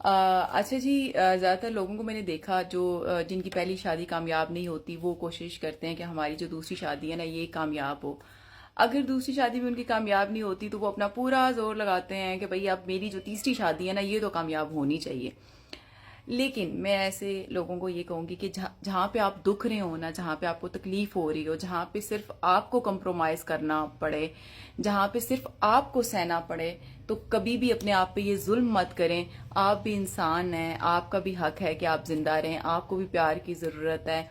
اچھا جی، زیادہ تر لوگوں کو میں نے دیکھا جو جن کی پہلی شادی کامیاب نہیں ہوتی وہ کوشش کرتے ہیں کہ ہماری جو دوسری شادی ہے نا یہ کامیاب ہو. اگر دوسری شادی بھی ان کی کامیاب نہیں ہوتی تو وہ اپنا پورا زور لگاتے ہیں کہ بھئی اب میری جو تیسری شادی ہے نا یہ تو کامیاب ہونی چاہیے. لیکن میں ایسے لوگوں کو یہ کہوں گی کہ جہاں پہ آپ دکھ رہے ہو نا، جہاں پہ آپ کو تکلیف ہو رہی ہو، جہاں پہ صرف آپ کو کمپرومائز کرنا پڑے، جہاں پہ صرف آپ کو سہنا پڑے، تو کبھی بھی اپنے آپ پہ یہ ظلم مت کریں. آپ بھی انسان ہیں، آپ کا بھی حق ہے کہ آپ زندہ رہیں، آپ کو بھی پیار کی ضرورت ہے،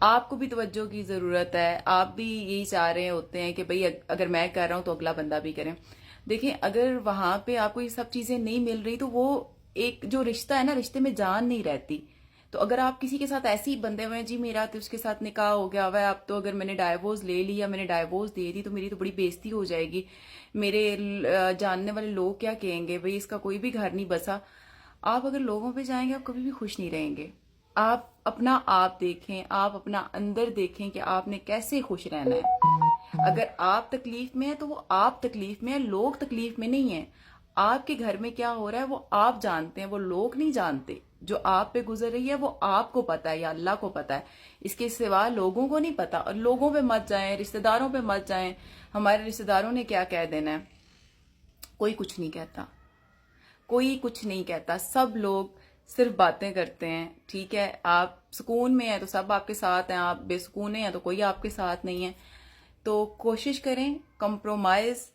آپ کو بھی توجہ کی ضرورت ہے. آپ بھی یہی چاہ رہے ہوتے ہیں کہ بھئی اگر میں کر رہا ہوں تو اگلا بندہ بھی کرے. دیکھیں، اگر وہاں پہ آپ کو یہ سب چیزیں نہیں مل رہی تو وہ ایک جو رشتہ ہے نا، رشتے میں جان نہیں رہتی. تو اگر آپ کسی کے ساتھ ایسے ہی بندے ہوئے ہیں، جی میرا تو اس کے ساتھ نکاح ہو گیا ہوا ہے، اب تو اگر میں نے ڈائیورس لے لی یا میں نے ڈائیورس دے دی تو میری تو بڑی بےزتی ہو جائے گی، میرے جاننے والے لوگ کیا کہیں گے، بھئی اس کا کوئی بھی گھر نہیں بسا. آپ اگر لوگوں پہ جائیں گے آپ کبھی بھی خوش نہیں رہیں گے. آپ اپنا آپ دیکھیں، آپ اپنا اندر دیکھیں کہ آپ نے کیسے خوش رہنا ہے. اگر آپ تکلیف میں ہیں تو وہ آپ تکلیف میں ہیں، لوگ تکلیف میں نہیں ہیں. آپ کے گھر میں کیا ہو رہا ہے وہ آپ جانتے ہیں، وہ لوگ نہیں جانتے. جو آپ پہ گزر رہی ہے وہ آپ کو پتا ہے یا اللہ کو پتا ہے، اس کے سوا لوگوں کو نہیں پتا. اور لوگوں پہ مت جائیں، رشتہ داروں پہ مت جائیں. ہمارے رشتہ داروں نے کیا کہہ دینا ہے؟ کوئی کچھ نہیں کہتا، کوئی کچھ نہیں کہتا. سب لوگ صرف باتیں کرتے ہیں. ٹھیک ہے، آپ سکون میں ہیں تو سب آپ کے ساتھ ہیں، آپ بے سکون ہیں تو کوئی آپ کے ساتھ نہیں ہے. تو کوشش کریں کمپرومائز.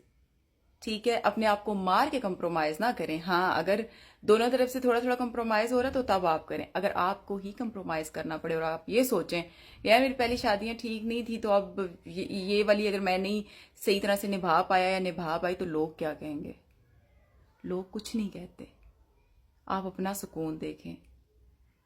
ٹھیک ہے، اپنے آپ کو مار کے کمپرومائز نہ کریں. ہاں، اگر دونوں طرف سے تھوڑا تھوڑا کمپرومائز ہو رہا ہے تو تب آپ کریں. اگر آپ کو ہی کمپرومائز کرنا پڑے اور آپ یہ سوچیں یار میری پہلی شادیاں ٹھیک نہیں تھی تو اب یہ والی اگر میں نہیں صحیح طرح سے نبھا پایا یا نبھا پائی تو لوگ کیا کہیں گے؟ لوگ کچھ نہیں کہتے. آپ اپنا سکون دیکھیں.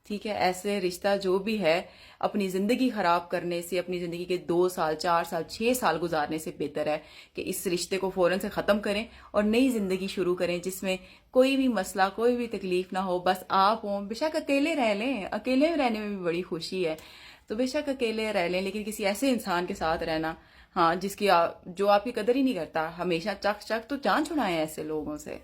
ٹھیک ہے، ایسے رشتہ جو بھی ہے اپنی زندگی خراب کرنے سے، اپنی زندگی کے 2 سال 4 سال 6 سال گزارنے سے بہتر ہے کہ اس رشتے کو فوراً سے ختم کریں اور نئی زندگی شروع کریں جس میں کوئی بھی مسئلہ، کوئی بھی تکلیف نہ ہو. بس آپ ہوں، بے شک اکیلے رہ لیں، اکیلے رہنے میں بھی بڑی خوشی ہے تو بے شک اکیلے رہ لیں، لیکن کسی ایسے انسان کے ساتھ رہنا ہاں جو آپ کی قدر ہی نہیں کرتا، ہمیشہ چک چک، تو جان چھڑائیں ایسے لوگوں سے.